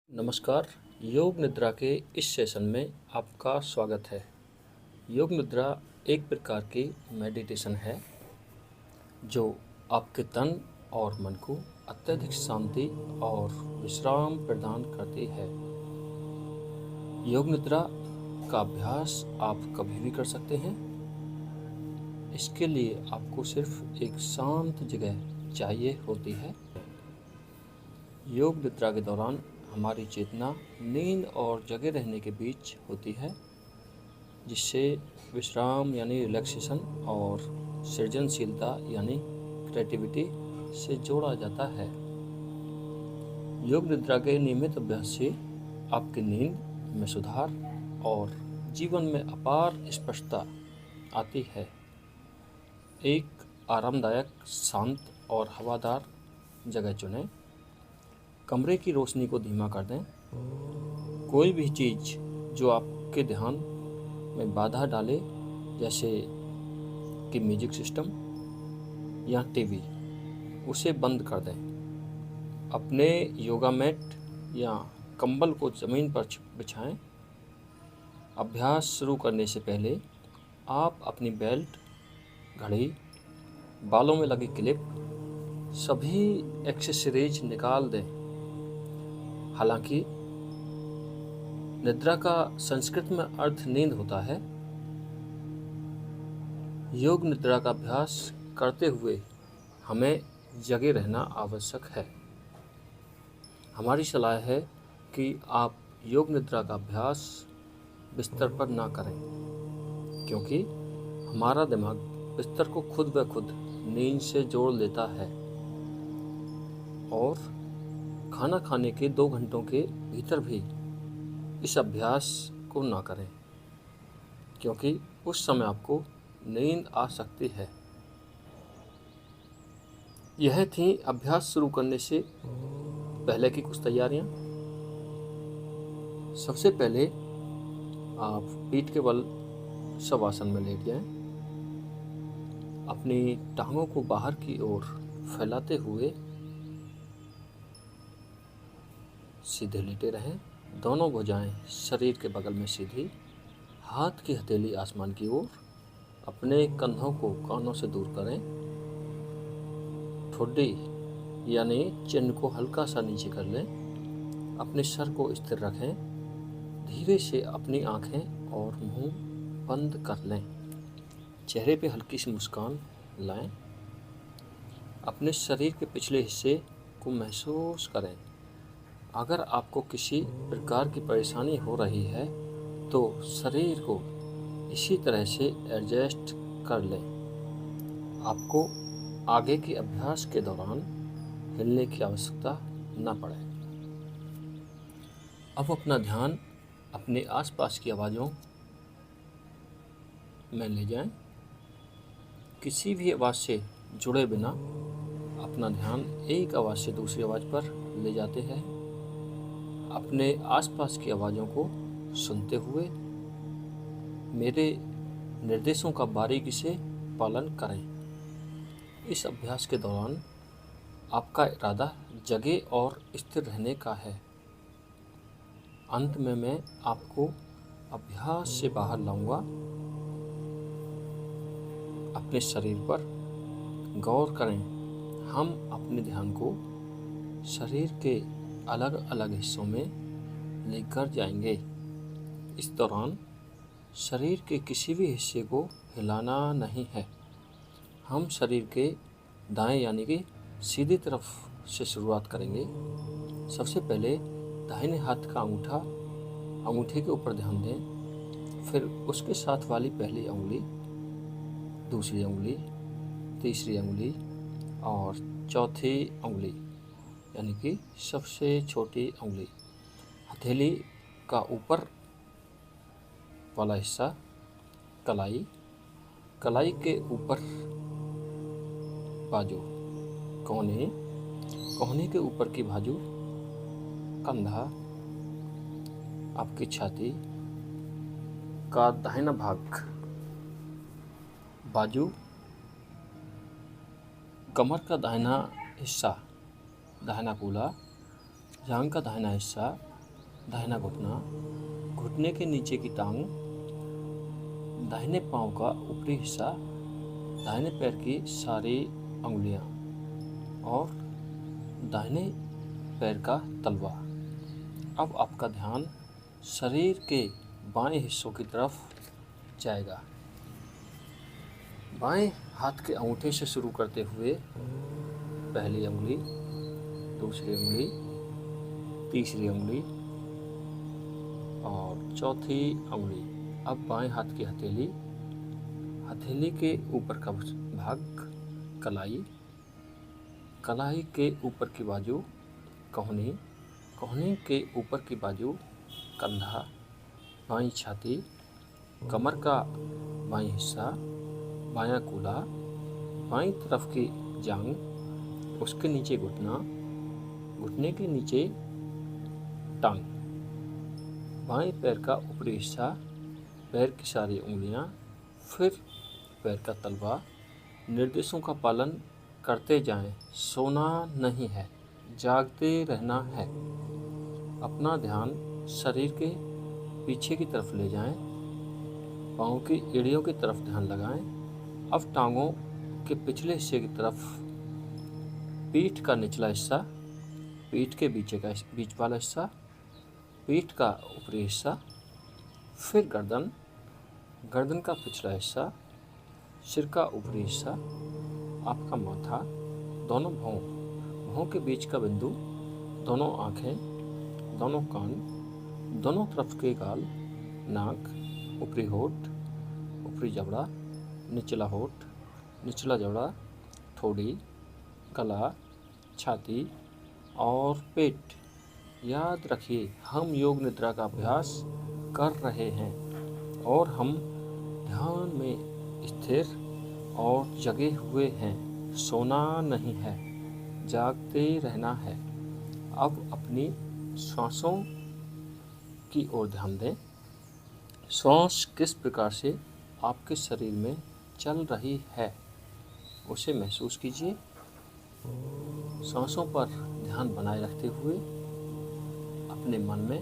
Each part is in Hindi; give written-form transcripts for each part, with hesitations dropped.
नमस्कार। योग निद्रा के इस सेशन में आपका स्वागत है। योग निद्रा एक प्रकार की मेडिटेशन है जो आपके तन और मन को अत्यधिक शांति और विश्राम प्रदान करती है। योग निद्रा का अभ्यास आप कभी भी कर सकते हैं। इसके लिए आपको सिर्फ एक शांत जगह चाहिए होती है। योग निद्रा के दौरान हमारी चेतना नींद और जगे रहने के बीच होती है, जिससे विश्राम यानी रिलैक्सेशन और सृजनशीलता यानी क्रिएटिविटी से जोड़ा जाता है। योग निद्रा के नियमित अभ्यास से आपकी नींद में सुधार और जीवन में अपार स्पष्टता आती है। एक आरामदायक, शांत और हवादार जगह चुनें। कमरे की रोशनी को धीमा कर दें। कोई भी चीज़ जो आपके ध्यान में बाधा डाले, जैसे कि म्यूजिक सिस्टम या टीवी, उसे बंद कर दें। अपने योगा मैट या कंबल को ज़मीन पर बिछाएं। अभ्यास शुरू करने से पहले आप अपनी बेल्ट, घड़ी, बालों में लगी क्लिप, सभी एक्सेसरीज निकाल दें। हालांकि निद्रा का संस्कृत में अर्थ नींद होता है। योग निद्रा का अभ्यास करते हुए हमें जगे रहना आवश्यक है। हमारी सलाह है कि आप योग निद्रा का अभ्यास बिस्तर पर ना करें, क्योंकि हमारा दिमाग बिस्तर को खुद ब खुद नींद से जोड़ लेता है। और खाना खाने के 2 घंटों के भीतर भी इस अभ्यास को ना करें, क्योंकि उस समय आपको नींद आ सकती है। यह थी अभ्यास शुरू करने से पहले की कुछ तैयारियां। सबसे पहले आप पीठ के बल शवासन में लेट जाएं। अपनी टांगों को बाहर की ओर फैलाते हुए सीधे लेटे रहें। दोनों भुजाएं शरीर के बगल में सीधी, हाथ की हथेली आसमान की ओर। अपने कंधों को कानों से दूर करें। ठुड्डी यानी चिन्ह को हल्का सा नीचे कर लें। अपने सर को स्थिर रखें। धीरे से अपनी आंखें और मुंह बंद कर लें। चेहरे पे हल्की सी मुस्कान लाएं। अपने शरीर के पिछले हिस्से को महसूस करें। अगर आपको किसी प्रकार की परेशानी हो रही है तो शरीर को इसी तरह से एडजस्ट कर लें। आपको आगे के अभ्यास के दौरान हिलने की आवश्यकता न पड़े। अब अपना ध्यान अपने आसपास की आवाज़ों में ले जाएं। किसी भी आवाज़ से जुड़े बिना अपना ध्यान एक आवाज़ से दूसरी आवाज़ पर ले जाते हैं। अपने आसपास की आवाज़ों को सुनते हुए मेरे निर्देशों का बारीकी से पालन करें। इस अभ्यास के दौरान आपका इरादा जगे और स्थिर रहने का है। अंत में मैं आपको अभ्यास से बाहर लाऊंगा। अपने शरीर पर गौर करें। हम अपने ध्यान को शरीर के अलग अलग हिस्सों में लेकर जाएंगे। इस दौरान शरीर के किसी भी हिस्से को हिलाना नहीं है। हम शरीर के दाएं यानी कि सीधी तरफ से शुरुआत करेंगे। सबसे पहले दाहिने हाथ का अंगूठे के ऊपर ध्यान दें। फिर उसके साथ वाली पहली अंगुली, दूसरी अंगुली, तीसरी अंगुली और चौथी अंगुली यानी कि सबसे छोटी अंगुली। हथेली का ऊपर वाला हिस्सा कलाई, कलाई के ऊपर बाजू, कोहनी, कोहनी के ऊपर की बाजू, कंधा, आपकी छाती का दाहिना भाग, बाजू, कमर का दाहिना हिस्सा, दाहिना कूल्हा, जांघ का दाहिना हिस्सा, दाहिना घुटना, घुटने के नीचे की टांग, दाहिने पांव का ऊपरी हिस्सा, दाहिने पैर की सारी अंगुलियां और दाहिने पैर का तलवा। अब आपका ध्यान शरीर के बाएं हिस्सों की तरफ जाएगा। बाएं हाथ के अंगूठे से शुरू करते हुए पहली उंगली, दूसरी उंगली, तीसरी उंगली और चौथी उंगली। अब बाएं हाथ की हथेली, हथेली के ऊपर का भाग कलाई, कलाई के ऊपर की बाजू कोहनी, कोहनी के ऊपर की बाजू कंधा, बाईं छाती, कमर का बाईं हिस्सा, बायां कूल्हा, बाईं तरफ की जांघ, उसके नीचे घुटना, घुटने के नीचे टांग, बाएं पैर का ऊपरी हिस्सा, पैर की सारी उंगलियां, फिर पैर का तलवा। निर्देशों का पालन करते जाएं। सोना नहीं है, जागते रहना है। अपना ध्यान शरीर के पीछे की तरफ ले जाएं। पाँव की एड़ियों की तरफ ध्यान लगाएं। अब टांगों के पिछले हिस्से की तरफ, पीठ का निचला हिस्सा, पीठ के बीच वाला हिस्सा, पीठ का ऊपरी हिस्सा, फिर गर्दन, गर्दन का पिछला हिस्सा, सिर का ऊपरी हिस्सा, आपका माथा, दोनों भौं के बीच का बिंदु, दोनों आँखें, दोनों कान, दोनों तरफ के गाल, नाक, ऊपरी होठ, ऊपरी जबड़ा, निचला होठ, निचला जबड़ा, ठोड़ी, गला, छाती और पेट। याद रखिए, हम योग निद्रा का अभ्यास कर रहे हैं और हम ध्यान में स्थिर और जगे हुए हैं। सोना नहीं है, जागते रहना है। अब अपनी सांसों की ओर ध्यान दें। सांस किस प्रकार से आपके शरीर में चल रही है, उसे महसूस कीजिए। सांसों पर ध्यान बनाए रखते हुए अपने मन में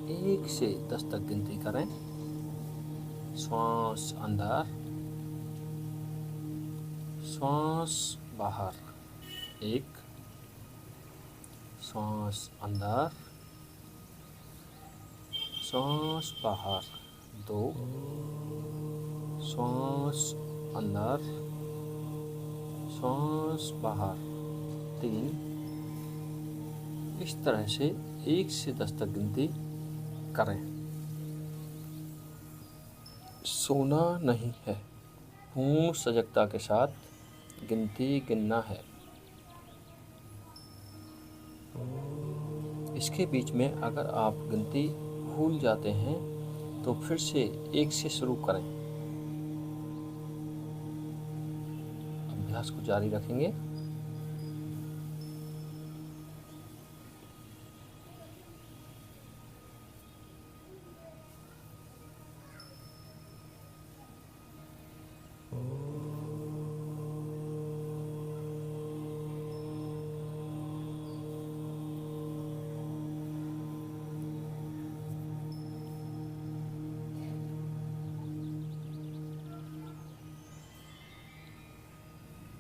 1 से 10 तक गिनती करें। श्वास अंदर, श्वास बाहर, 1, श्वास अंदर, श्वास बाहर, 2, श्वास अंदर, श्वास बाहर, 3। इस तरह से 1 से 10 तक गिनती करें। सोना नहीं है, पूर्ण सजगता के साथ गिनती गिनना है। इसके बीच में अगर आप गिनती भूल जाते हैं तो फिर से 1 से शुरू करें। अभ्यास को जारी रखेंगे।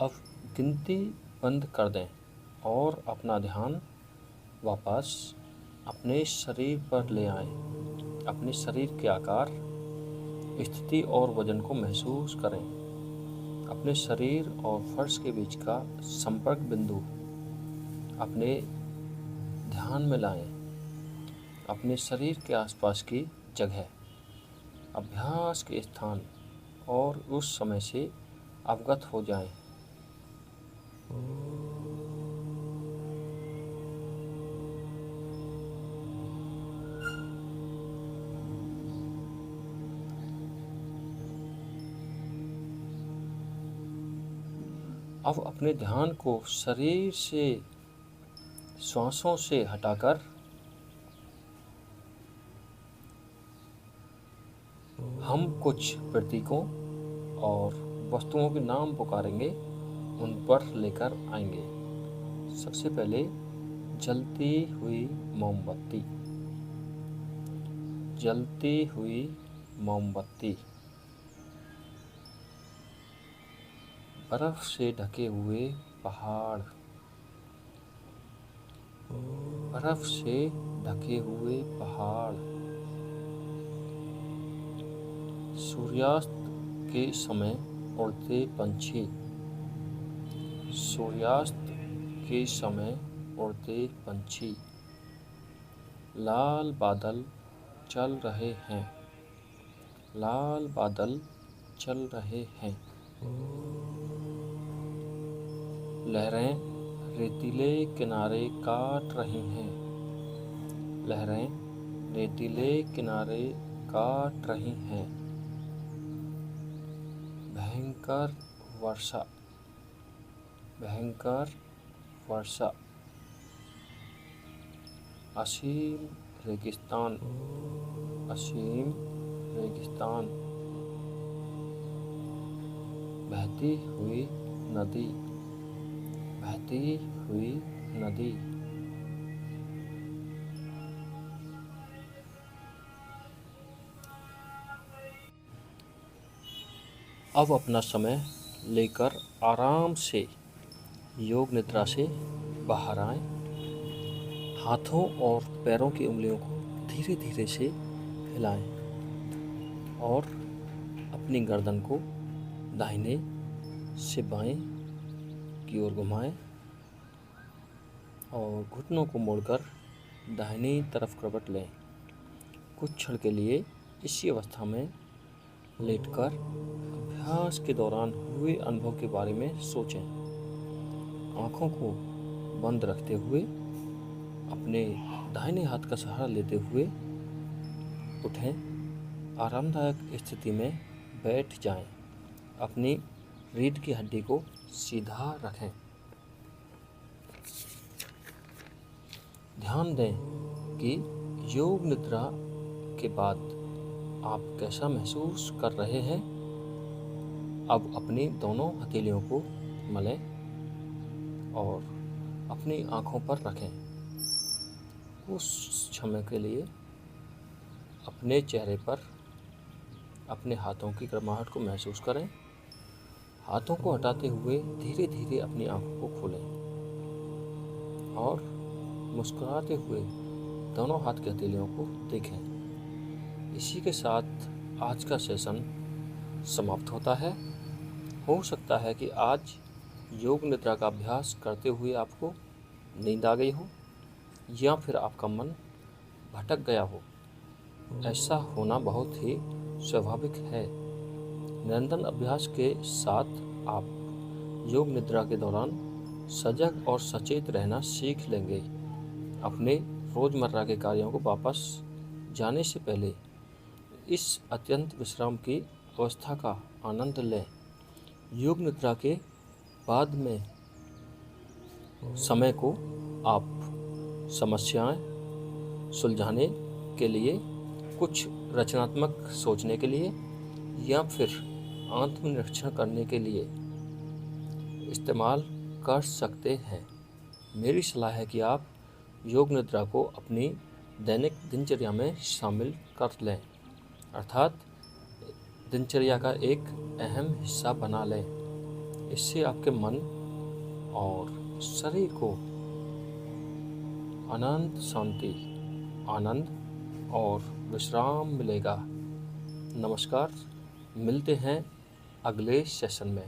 अब गिनती बंद कर दें और अपना ध्यान वापस अपने शरीर पर ले आएं। अपने शरीर के आकार, स्थिति और वजन को महसूस करें। अपने शरीर और फर्श के बीच का संपर्क बिंदु अपने ध्यान में लाएं। अपने शरीर के आसपास की जगह, अभ्यास के स्थान और उस समय से अवगत हो जाएं। अब अपने ध्यान को शरीर से, श्वासों से हटाकर हम कुछ प्रतीकों और वस्तुओं के नाम पुकारेंगे, उन पर लेकर आएंगे। सबसे पहले जलती हुई मोमबत्ती, जलती हुई मोमबत्ती। बर्फ से ढके हुए पहाड़, बर्फ से ढके हुए पहाड़। सूर्यास्त के समय उड़ते पंछी, सूर्यास्त के समय उड़ते पंछी। लाल बादल चल रहे हैं, लाल बादल चल रहे हैं। लहरें रेतीले किनारे काट रही हैं, लहरें रेतीले किनारे काट रही हैं। भयंकर वर्षा, भयंकर वर्षा। असीम रेगिस्तान, असीम रेगिस्तान। बहती हुई नदी, बहती हुई नदी। अब अपना समय लेकर आराम से योग निद्रा से बाहर आएं। हाथों और पैरों की उंगलियों को धीरे धीरे से हिलाएं और अपनी गर्दन को दाहिने से बाएं की ओर घुमाएं और घुटनों को मोड़कर दाहिनी तरफ करवट लें। कुछ क्षण के लिए इसी अवस्था में लेटकर अभ्यास के दौरान हुए अनुभव के बारे में सोचें। आँखों को बंद रखते हुए अपने दाहिने हाथ का सहारा लेते हुए उठें। आरामदायक स्थिति में बैठ जाएं। अपनी रीढ़ की हड्डी को सीधा रखें। ध्यान दें कि योग निद्रा के बाद आप कैसा महसूस कर रहे हैं। अब अपनी दोनों हथेलियों को मलें और अपनी आँखों पर रखें। कुछ समय के लिए अपने चेहरे पर अपने हाथों की गर्माहट को महसूस करें। हाथों को हटाते हुए धीरे धीरे अपनी आँखों को खोलें और मुस्कुराते हुए दोनों हाथ की हथेलियों को देखें। इसी के साथ आज का सेशन समाप्त होता है। हो सकता है कि आज योग निद्रा का अभ्यास करते हुए आपको नींद आ गई हो या फिर आपका मन भटक गया हो। ऐसा होना बहुत ही स्वाभाविक है। निरंतर अभ्यास के साथ आप योग निद्रा के दौरान सजग और सचेत रहना सीख लेंगे। अपने रोज़मर्रा के कार्यों को वापस जाने से पहले इस अत्यंत विश्राम की अवस्था का आनंद लें। योग निद्रा के बाद में समय को आप समस्याएं सुलझाने के लिए, कुछ रचनात्मक सोचने के लिए या फिर आत्मनिरीक्षण करने के लिए इस्तेमाल कर सकते हैं। मेरी सलाह है कि आप योग निद्रा को अपनी दैनिक दिनचर्या में शामिल कर लें, अर्थात दिनचर्या का एक अहम हिस्सा बना लें। इससे आपके मन और शरीर को अनंत शांति, आनंद और विश्राम मिलेगा। नमस्कार, मिलते हैं अगले सेशन में।